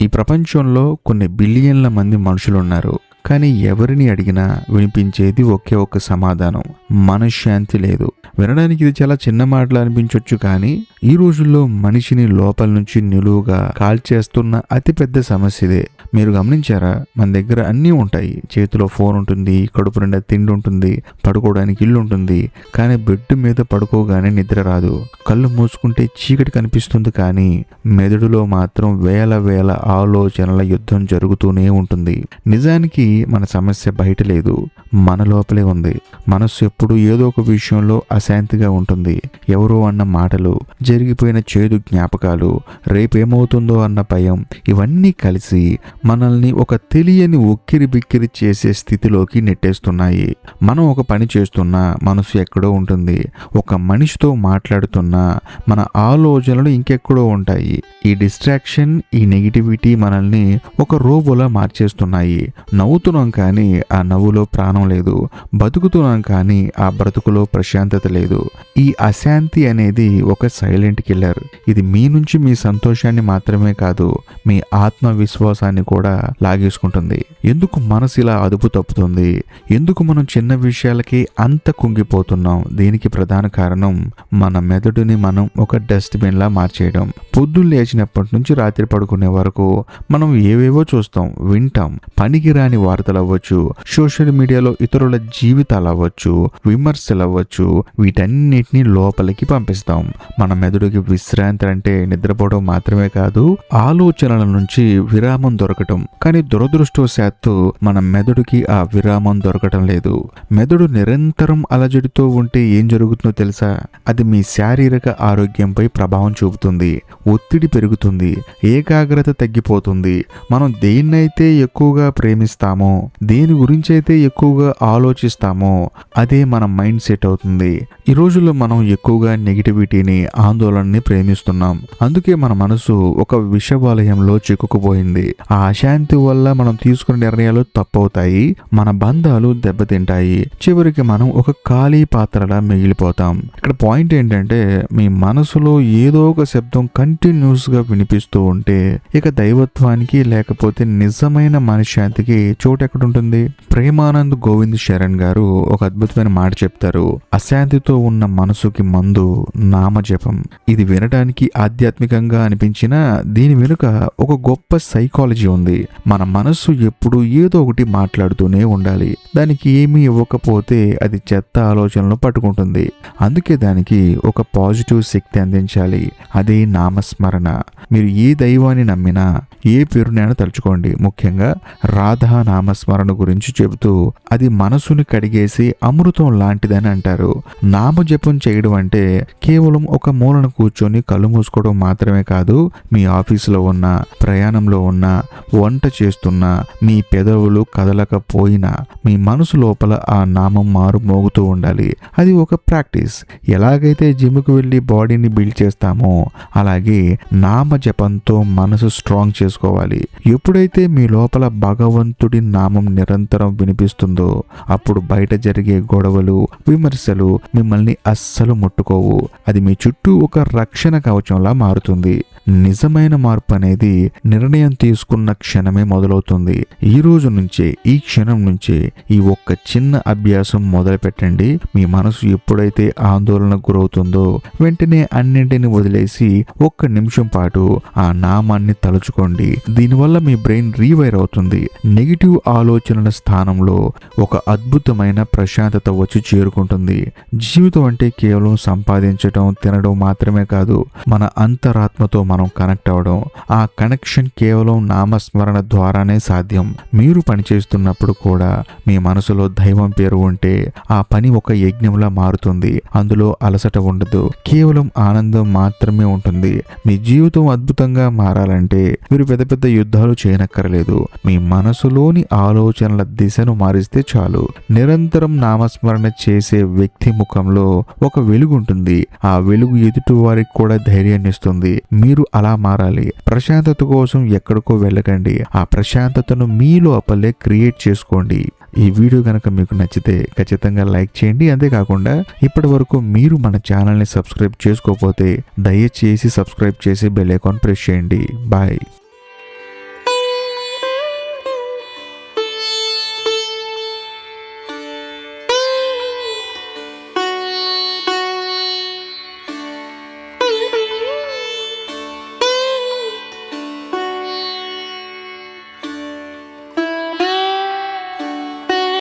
ఈ ప్రపంచంలో కొన్ని బిలియన్ల మంది మనుషులున్నారు. కానీ ఎవరిని అడిగినా వినిపించేది ఒకే ఒక్క సమాధానం: మనశ్శాంతి లేదు. వినడానికి ఇది చాలా చిన్న మాటలు అనిపించవచ్చు, కానీ ఈ రోజుల్లో మనిషిని లోపల నుంచి నిలువుగా కాల్చేస్తున్న అతిపెద్ద సమస్య ఇదే. మీరు గమనించారా? మన దగ్గర అన్నీ ఉంటాయి. చేతిలో ఫోన్ ఉంటుంది, కడుపు నిండా తిండి ఉంటుంది, పడుకోవడానికి ఇల్లు ఉంటుంది. కానీ బెడ్ మీద పడుకోగానే నిద్ర రాదు. కళ్ళు మూసుకుంటే చీకటి కనిపిస్తుంది, కానీ మెదడులో మాత్రం వేల వేల ఆలోచనల యుద్ధం జరుగుతూనే ఉంటుంది. నిజానికి మన సమస్య బయట లేదు, మన లోపలే ఉంది. మనస్సు ఎప్పుడు ఏదో ఒక విషయంలో అశాంతిగా ఉంటుంది. ఎవరో అన్న మాటలు, జరిగిపోయిన చేదు జ్ఞాపకాలు, రేపేమవుతుందో అన్న భయం, ఇవన్నీ కలిసి మనల్ని ఒక తెలియని ఉక్కిరి బిక్కిరి చేసే స్థితిలోకి నెట్టేస్తున్నాయి. మనం ఒక పని చేస్తున్నా మనసు ఎక్కడో ఉంటుంది. ఒక మనిషితో మాట్లాడుతున్నా మన ఆలోచనలు ఇంకెక్కడో ఉంటాయి. ఈ డిస్ట్రాక్షన్, ఈ నెగిటివిటీ మనల్ని ఒక రోబోలా మార్చేస్తున్నాయి. నవ్వుతున్నాం కానీ ఆ నవ్వులో ప్రాణం లేదు. బతుకుతున్నాం కానీ ఆ బ్రతుకులో ప్రశాంతత లేదు. ఈ అశాంతి అనేది ఒక సైలెంట్ కిల్లర్. ఇది మీ నుంచి మీ సంతోషాన్ని మాత్రమే కాదు, మీ ఆత్మవిశ్వాసాన్ని కూడా లాగేసుకుంటుంది. ఎందుకు మనసు ఇలా అదుపు తప్పుతుంది? ఎందుకు మనం చిన్న విషయాలకి అంత కుంగిపోతున్నాం? దీనికి ప్రధాన కారణం మన మెదడుని మనం ఒక డస్ట్బిన్ లా మార్చేయడం. పొద్దున్న లేచినప్పటి నుంచి రాత్రి పడుకునే వరకు మనం ఏవేవో చూస్తాం, వింటాం. పనికిరాని వార్తలు అవ్వచ్చు, సోషల్ మీడియాలో ఇతరుల జీవితాలు అవ్వచ్చు, విమర్శలు అవ్వచ్చు, వీటన్నిటిని లోపలికి పంపిస్తాం. మన మెదడుకి విశ్రాంతి అంటే నిద్రపోవడం మాత్రమే కాదు, ఆలోచనల నుంచి విరామం దొరకటం. కానీ దురదృష్టవశాత్తు మన మెదడుకి ఆ విరామం దొరకటం లేదు. మెదడు నిరంతరం అలజడితో ఉంటే ఏం జరుగుతుందో తెలుసా? అది మీ శారీరక ఆరోగ్యంపై ప్రభావం చూపుతుంది. ఒత్తిడి పెరుగుతుంది, ఏకాగ్రత తగ్గిపోతుంది. మనం దేన్నైతే ఎక్కువగా ప్రేమిస్తామో, దేని గురించి అయితే ఎక్కువగా ఆలోచిస్తామో అదే మన మైండ్ సెట్ అవుతుంది. ఈ రోజుల్లో మనం ఎక్కువగా నెగిటివిటీని, ఆందోళనని ప్రేమిస్తున్నాం. అందుకే మన మనసు ఒక విషవలయంలో చిక్కుకుపోయింది. ఆ అశాంతి వల్ల మనం తీసుకునే నిర్ణయాలు తప్పవుతాయి, మన బంధాలు దెబ్బతింటాయి. చివరికి మనం ఒక ఖాళీ పాత్రలా మిగిలిపోతాం. ఇక్కడ పాయింట్ ఏంటంటే, మీ మనసులో ఏదో ఒక శబ్దం కంటిన్యూస్ గా వినిపిస్తూ ఉంటే ఇక దైవత్వానికి లేకపోతే నిజమైన మనశ్శాంతికి చోటు ఎక్కడుంటుంది? ప్రేమానంద్ గోవింద్ శరణ్ గారు ఒక అద్భుతమైన మాట చెప్తారు: అశాంతితో ఉన్న మనసుకి మందు నామజపం. ఇది వినడానికి ఆధ్యాత్మికంగా అనిపించినా దీని వెనుక ఒక గొప్ప సైకాలజీ ఉంది. మన మనస్సు ఎప్పుడు ఏదో ఒకటి మాట్లాడుతూనే ఉండాలి. దానికి ఏమీ ఇవ్వకపోతే అది చెత్త ఆలోచనలు పట్టుకుంటుంది. అందుకే దానికి ఒక పాజిటివ్ శక్తి అందించాలి. అదే నామస్మరణ. మీరు ఏ దైవాన్ని నమ్మినా, ఏ పేరునైనా తలుచుకోండి. ముఖ్యంగా రాధా నామస్మరణ గురించి చెబుతూ అది మనసుని కడిగేసి అమృతం లాంటిదని అంటారు. నామజపం చేయడం అంటే కేవలం ఒక మూలన కూర్చొని కళ్ళు మూసుకోవడం మాత్రమే కాదు. మీ ఆఫీసులో ఉన్న, ప్రయాణంలో ఉన్న, వంట చేస్తున్నా, మీ పెదవులు కదలకపోయినా మీ మనసు లోపల ఆ నామం మారు మోగుతూ ఉండాలి. అది ఒక ప్రాక్టీస్. ఎలాగైతే జిమ్కి వెళ్ళి బాడీని బిల్డ్ చేస్తామో అలాగే నామజపంతో మనసు స్ట్రాంగ్ చేసుకోవాలి. ఎప్పుడైతే మీ లోపల భగవంతుడి నామం నిరంతరం వినిపిస్తుందో అప్పుడు బయట జరిగే గొడవలు, విమర్శలు మిమ్మల్ని అస్సలు ముట్టుకోవు. అది మీ చుట్టూ ఒక రక్షణ కవచంలా మారుతుంది. నిజమైన మార్పు అనేది నిర్ణయం తీసుకున్న క్షణమే మొదలవుతుంది. ఈ రోజు నుంచే, ఈ క్షణం నుంచే ఈ ఒక్క చిన్న అభ్యాసం మొదలు పెట్టండి. మీ మనసు ఎప్పుడైతే ఆందోళనకు గురవుతుందో వెంటనే అన్నింటిని వదిలేసి ఒక్క నిమిషం పాటు ఆ నామాన్ని తలుచుకోండి. దీనివల్ల మీ బ్రెయిన్ రీవైర్ అవుతుంది. నెగిటివ్ ఆలోచనల స్థానంలో ఒక అద్భుతమైన ప్రశాంతత వచ్చి చేరుకుంటుంది. జీవితం అంటే కేవలం సంపాదించడం, తినడం మాత్రమే కాదు, మన అంతరాత్మతో మనం కనెక్ట్ అవ్వడం. ఆ కనెక్షన్ కేవలం నామస్మరణ ద్వారానే సాధ్యం. మీరు పనిచేస్తున్నప్పుడు కూడా మీ మనసులో దైవం పేరు ఉంటే ఆ పని ఒక యజ్ఞంలా మారుతుంది. అందులో అలసట ఉండదు, కేవలం ఆనందం మాత్రమే ఉంటుంది. మీ జీవితం అద్భుతంగా మారాలంటే మీరు పెద్ద పెద్ద యుద్ధాలు చేయనక్కర్లేదు. మీ మనసులోని ఆలోచనల దిశను మారిస్తే చాలు. నిరంతరం నామస్మరణ చేసే వ్యక్తి ముఖంలో ఒక వెలుగు ఉంటుంది. ఆ వెలుగు ఎదుటి వారికి కూడా ధైర్యాన్ని ఇస్తుంది. మీరు అలా మారాలి. ప్రశాంతత కోసం ఎక్కడికో వెళ్ళకండి. ఆ ప్రశాంతతను మీ లోపలే క్రియేట్ చేసుకోండి. ఈ వీడియో కనుక మీకు నచ్చితే ఖచ్చితంగా లైక్ చేయండి. అంతేకాకుండా ఇప్పటి వరకు మీరు మన ఛానల్ని సబ్స్క్రైబ్ చేసుకోకపోతే దయచేసి సబ్స్క్రైబ్ చేసి బెల్ ఐకాన్ ప్రెస్ చేయండి. బాయ్.